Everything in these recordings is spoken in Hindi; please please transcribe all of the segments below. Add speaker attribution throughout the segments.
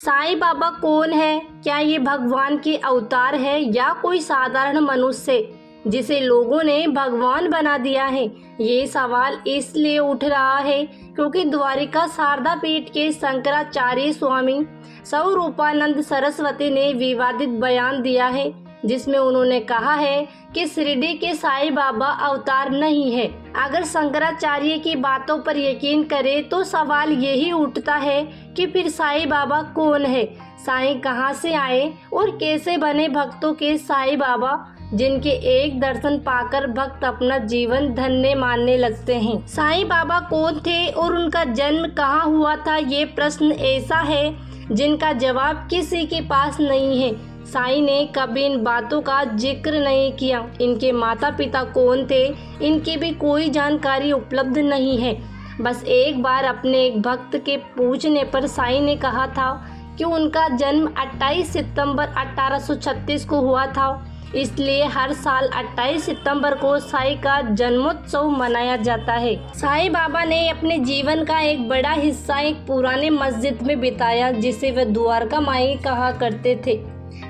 Speaker 1: साईं बाबा कौन है? क्या ये भगवान के अवतार है या कोई साधारण मनुष्य जिसे लोगों ने भगवान बना दिया है? ये सवाल इसलिए उठ रहा है क्योंकि द्वारिका शारदा पीठ के शंकराचार्य स्वामी स्वरूपानंद सरस्वती ने विवादित बयान दिया है, जिसमें उन्होंने कहा है कि शिरडी के साईं बाबा अवतार नहीं है। अगर शंकराचार्य की बातों पर यकीन करें तो सवाल यही उठता है कि फिर साईं बाबा कौन है? साईं कहां से आए और कैसे बने भक्तों के साईं बाबा, जिनके एक दर्शन पाकर भक्त अपना जीवन धन्य मानने लगते हैं? साईं बाबा कौन थे और उनका जन्म कहाँ हुआ था? ये प्रश्न ऐसा है जिनका जवाब किसी के पास नहीं है। साईं ने कभी इन बातों का जिक्र नहीं किया। इनके माता पिता कौन थे, इनकी भी कोई जानकारी उपलब्ध नहीं है। बस एक बार अपने एक भक्त के पूछने पर साईं ने कहा था कि उनका जन्म 28 सितंबर 1836 को हुआ था, इसलिए हर साल 28 सितंबर को साईं का जन्मोत्सव मनाया जाता है। साईं बाबा ने अपने जीवन का एक बड़ा हिस्सा एक पुराने मस्जिद में बिताया, जिसे वे द्वारका माई कहा करते थे।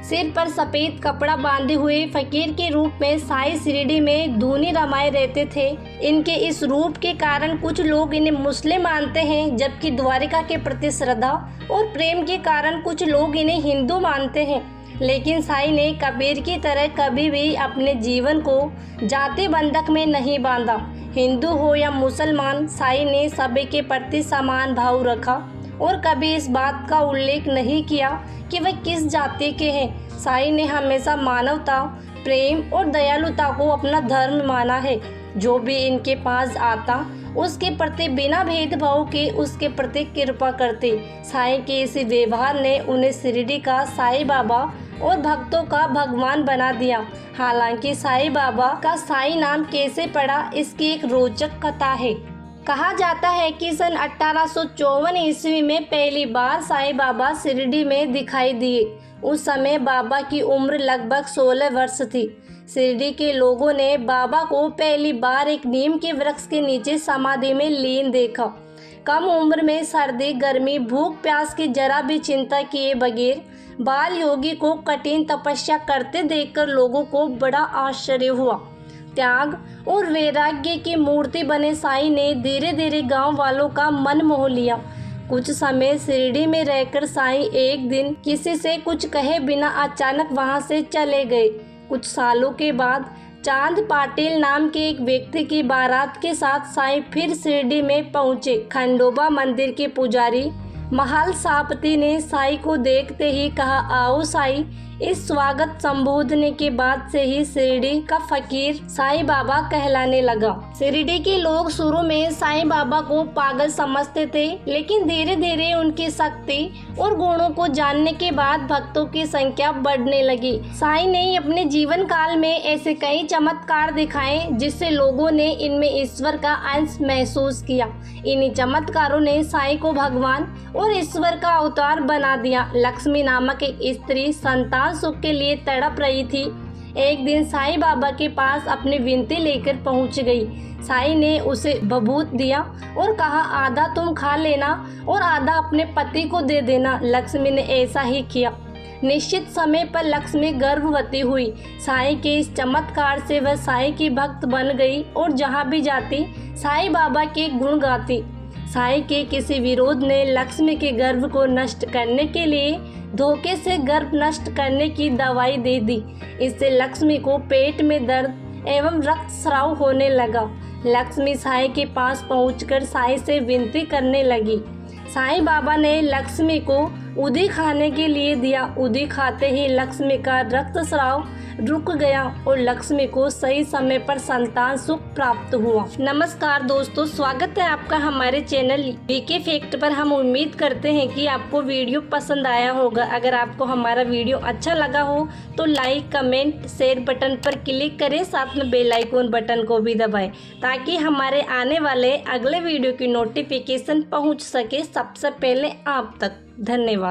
Speaker 1: सिर पर सफेद कपड़ा बांधे हुए फकीर के रूप में साईं शिरडी में धूनी रमाए रहते थे। इनके इस रूप के कारण कुछ लोग इन्हें मुस्लिम मानते हैं, जबकि द्वारिका के प्रति श्रद्धा और प्रेम के कारण कुछ लोग इन्हें हिंदू मानते हैं। लेकिन साईं ने कबीर की तरह कभी भी अपने जीवन को जाति बंधक में नहीं बांधा। हिंदू हो या मुसलमान, साईं ने सभी के प्रति समान भाव रखा और कभी इस बात का उल्लेख नहीं किया कि वे किस जाति के हैं। साईं ने हमेशा मानवता, प्रेम और दयालुता को अपना धर्म माना है। जो भी इनके पास आता उसके प्रति बिना भेदभाव के उसके प्रति कृपा करते। साईं के इस व्यवहार ने उन्हें शिरडी का साईं बाबा और भक्तों का भगवान बना दिया। हालांकि साईं बाबा का साईं नाम कैसे पड़ा, इसकी एक रोचक कथा है। कहा जाता है कि सन 1854 ईस्वी में पहली बार साईं बाबा शिरडी में दिखाई दिए। उस समय बाबा की उम्र लगभग 16 वर्ष थी। शिरडी के लोगों ने बाबा को पहली बार एक नीम के वृक्ष के नीचे समाधि में लीन देखा। कम उम्र में सर्दी, गर्मी, भूख प्यास की जरा भी चिंता किए बगैर बाल योगी को कठिन तपस्या करते देखकर लोगों को बड़ा आश्चर्य हुआ। त्याग और वैराग्य की मूर्ति बने साईं ने धीरे धीरे गांव वालों का मन मोह लिया। कुछ समय शिरडी में रहकर साईं एक दिन किसी से कुछ कहे बिना अचानक वहां से चले गए। कुछ सालों के बाद चांद पाटिल नाम के एक व्यक्ति की बारात के साथ साईं फिर शिरडी में पहुंचे। खंडोबा मंदिर के पुजारी महल सापती ने साईं को देखते ही कहा, आओ साईं। इस स्वागत संबोधने के बाद से ही शिरडी का फकीर साईं बाबा कहलाने लगा। शिरडी के लोग शुरू में साईं बाबा को पागल समझते थे, लेकिन धीरे धीरे उनकी शक्ति और गुणों को जानने के बाद भक्तों की संख्या बढ़ने लगी। साईं ने अपने जीवन काल में ऐसे कई चमत्कार दिखाए जिससे लोगों ने इनमें ईश्वर का अंश महसूस किया। इन्हीं चमत्कारों ने साईं को भगवान और ईश्वर का अवतार बना दिया। लक्ष्मी नामक एक स्त्री संतान सुख के लिए तड़प रही थी। एक दिन साईं बाबा के पास अपनी विनती लेकर पहुंच गई। साईं ने उसे भभूत दिया और कहा, आधा तुम खा लेना और आधा अपने पति को दे देना। लक्ष्मी ने ऐसा ही किया। निश्चित समय पर लक्ष्मी गर्भवती हुई। साईं के इस चमत्कार से वह साईं की भक्त बन गई और जहाँ भी जाती साईं बाबा के गुण गाती। साईं के किसी विरोध ने लक्ष्मी के गर्भ को नष्ट करने के लिए धोखे से गर्भ नष्ट करने की दवाई दे दी। इससे लक्ष्मी को पेट में दर्द एवं रक्तस्राव होने लगा। लक्ष्मी साईं के पास पहुंचकर साईं से विनती करने लगी। साईं बाबा ने लक्ष्मी को उदी खाने के लिए दिया। उदी खाते ही लक्ष्मी का रक्तस्राव रुक गया और लक्ष्मी को सही समय पर संतान सुख प्राप्त हुआ। नमस्कार दोस्तों, स्वागत है आपका हमारे चैनल बीके फैक्ट पर। हम उम्मीद करते हैं कि आपको वीडियो पसंद आया होगा। अगर आपको हमारा वीडियो अच्छा लगा हो तो लाइक, कमेंट, शेयर बटन पर क्लिक करें, साथ में बेल आइकन बटन को भी दबाएं ताकि हमारे आने वाले अगले वीडियो की नोटिफिकेशन पहुंच सके सबसे पहले आप तक। धन्यवाद।